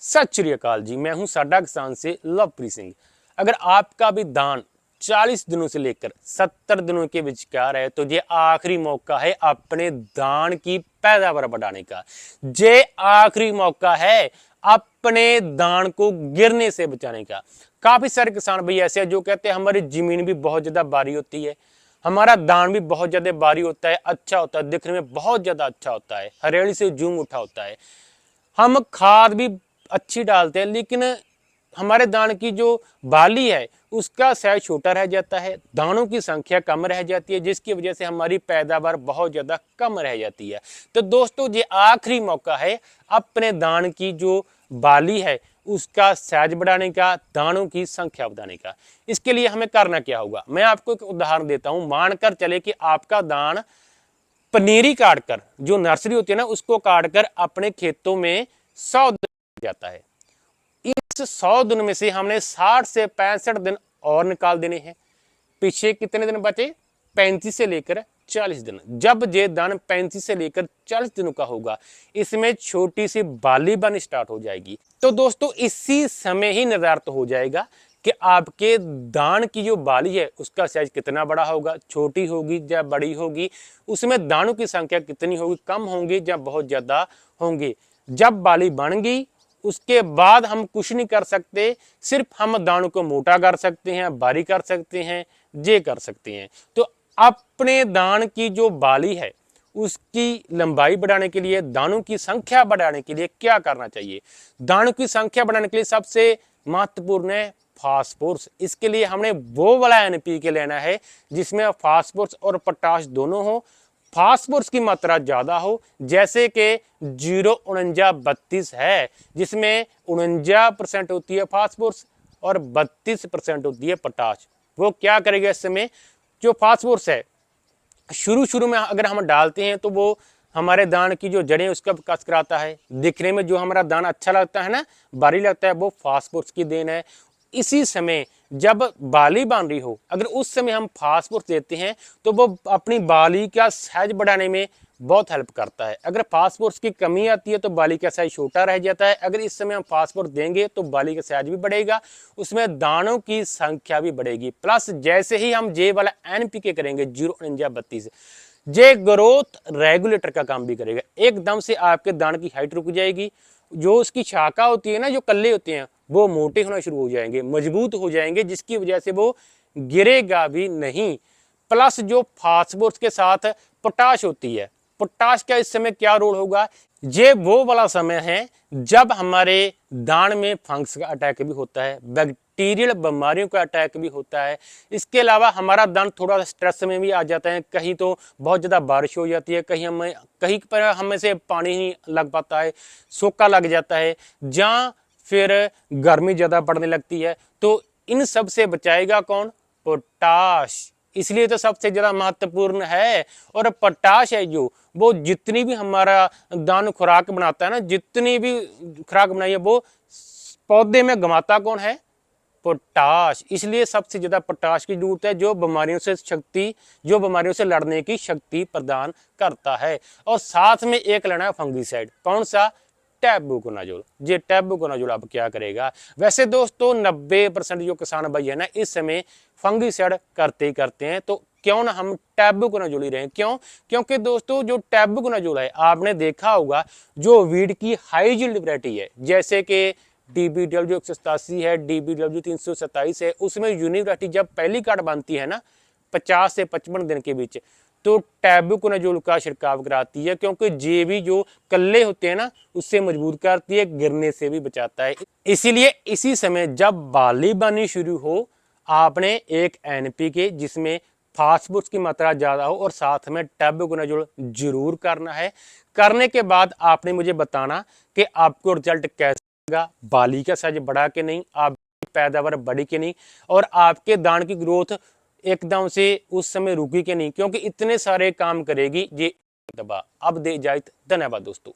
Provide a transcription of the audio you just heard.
सत श्री अकाल जी, मैं हूं साडा किसान से लवप्रीत सिंह। अगर आपका भी दान 40 दिनों से लेकर 70 दिनों के विचकार है तो ये आखिरी मौका है अपने दान की पैदावार बढ़ाने का। ये आखिरी मौका है अपने दान को गिरने से बचाने का। काफी सारे किसान भाई ऐसे हैं जो कहते हैं हमारी जमीन भी बहुत ज्यादा बारी होती है, हमारा दान भी बहुत ज्यादा बारी होता है, अच्छा होता है, दिखने में बहुत ज्यादा अच्छा होता है, हरियाली से झूम उठा होता है, हम खाद भी अच्छी डालते हैं, लेकिन हमारे दान की जो बाली है उसका साइज छोटा रह जाता है, दानों की संख्या कम रह जाती है, जिसकी वजह से हमारी पैदावार बहुत ज़्यादा कम रह जाती है। तो दोस्तों, ये आखिरी मौका है अपने दान की जो बाली है उसका साइज बढ़ाने का, दानों की संख्या बढ़ाने का। इसके लिए हमें करना क्या होगा, मैं आपको एक उदाहरण देता हूं। मानकर चले कि आपका दान पनीरी काटकर, जो नर्सरी होती है ना, उसको काटकर अपने खेतों में 100 दिन जाता है। इस 100 दिन में से हमने 60 से 65 दिन और निकाल देने हैं। पीछे कितने दिन बचे? 35 से लेकर 40 दिन। जब ये दान 35 से लेकर 40 दिनों का होगा, इसमें छोटी सी बाली बननी स्टार्ट हो जाएगी। तो दोस्तों, इसी समय ही निर्धारित हो जाएगा कि आपके दान की जो बाली है उसका साइज कितना बड़ा होगा, छोटी होगी या बड़ी होगी, उसमें दानों की संख्या कितनी होगी, कम होंगी या बहुत ज्यादा होंगी। जब बाली बन गई उसके बाद हम कुछ नहीं कर सकते, सिर्फ हम दानों को मोटा कर सकते हैं, बारी कर सकते हैं, ये कर सकते हैं। तो अपने दान की जो बाली है उसकी लंबाई बढ़ाने के लिए, दानों की संख्या बढ़ाने के लिए क्या करना चाहिए? दानों की संख्या बढ़ाने के लिए सबसे महत्वपूर्ण है फास्फोरस। इसके लिए हमने वो वाला एनपीके लेना है जिसमें फास्फोरस और पोटाश दोनों हो। फास्फोरस की मात्रा ज्यादा हो, जैसे कि 04932 है, जिसमें 49% होती है फास्फोरस और 32% होती है पोटाश। वो क्या करेगा इस समय? जो फास्फोरस है शुरू में अगर हम डालते हैं तो वो हमारे दान की जो जड़ें उसका विकास कराता है। दिखने में जो हमारा दान अच्छा लगता है ना, बारी लगता है, वो फास्फोरस की देन है। इसी समय जब बाली बन रही हो, अगर उस समय हम फास्फोरस देते हैं तो वो अपनी बाली का साइज बढ़ाने में बहुत हेल्प करता है। अगर फास्फोरस की कमी आती है तो बाली का साइज छोटा रह जाता है। अगर इस समय हम फास्फोरस देंगे तो बाली का साइज भी बढ़ेगा, उसमें दानों की संख्या भी बढ़ेगी। प्लस जैसे ही हम जे वाला एनपीके करेंगे 04932, जे ग्रोथ रेगुलेटर का काम भी करेगा। एकदम से आपके दान की हाइट रुक जाएगी, जो उसकी शाखा होती है ना, जो कल्ले होते हैं, वो मोटे होना शुरू हो जाएंगे, मजबूत हो जाएंगे, जिसकी वजह से वो गिरेगा भी नहीं। प्लस जो फास्फोरस के साथ पोटाश होती है, पोटाश का इस समय क्या रोल होगा? ये वो वाला समय है जब हमारे दान में फंगस का अटैक भी होता है, बैक्टीरियल बीमारियों का अटैक भी होता है। इसके अलावा हमारा दान थोड़ा स्ट्रेस में भी आ जाता है। कहीं तो बहुत ज़्यादा बारिश हो जाती है, कहीं पर हमें से पानी ही लग पाता है, सूखा लग जाता है, जहाँ फिर गर्मी ज़्यादा पड़ने लगती है। तो इन सब से बचाएगा कौन? पोटाश। इसलिए तो सबसे ज्यादा महत्वपूर्ण है। और पोटाश है जो, वो जितनी भी हमारा दान खुराक बनाता है ना, जितनी भी खुराक बनाई है वो पौधे में गंवाता कौन है? पोटाश। इसलिए सबसे ज्यादा पोटाश की जरूरत है, जो बीमारियों से लड़ने की शक्ति प्रदान करता है। और साथ में एक लेना है फंगीसाइड। कौन सा? टैबुकोनाजोल। ये टैबुकोनाजोल अब क्या करेगा? वैसे दोस्तों 90% जो किसान भाई है ना, इस समय फंगीसाइड करते ही करते हैं, तो क्यों ना हम टैबुकोनाजोल ही रहें। क्यों? क्योंकि दोस्तों जो टैबुकोनाजोल है, आपने देखा होगा, जो वीड की हाई यील्ड वैरायटी है, जैसे कि DBW 187 है, DBW 327 है, उसमें यूनिवर्सिटी जब पहली कार्ड बनती है ना 50 से 55 दिन के बीच, तो टैबुकोनाजोल का छिड़काव कराती है, क्योंकि जे भी जो कल्ले होते हैं ना उससे मजबूत करती है, गिरने से भी बचाता है। इसीलिए इसी समय जब बाली बननी शुरू हो, आपने एक एनपीके जिसमें फास्फोरस की मात्रा ज्यादा हो और साथ में टैबुकोनाजोल जरूर करना है। करने के बाद आपने मुझे बताना कि आपको रिजल्ट कैसा, बाली का साइज बढ़ा के नहीं, आपकी पैदावार बढ़ी के नहीं, और आपके दान की ग्रोथ एकदम से उस समय रुकी के नहीं, क्योंकि इतने सारे काम करेगी ये दबा। अब दे इजाजत, धन्यवाद दोस्तों।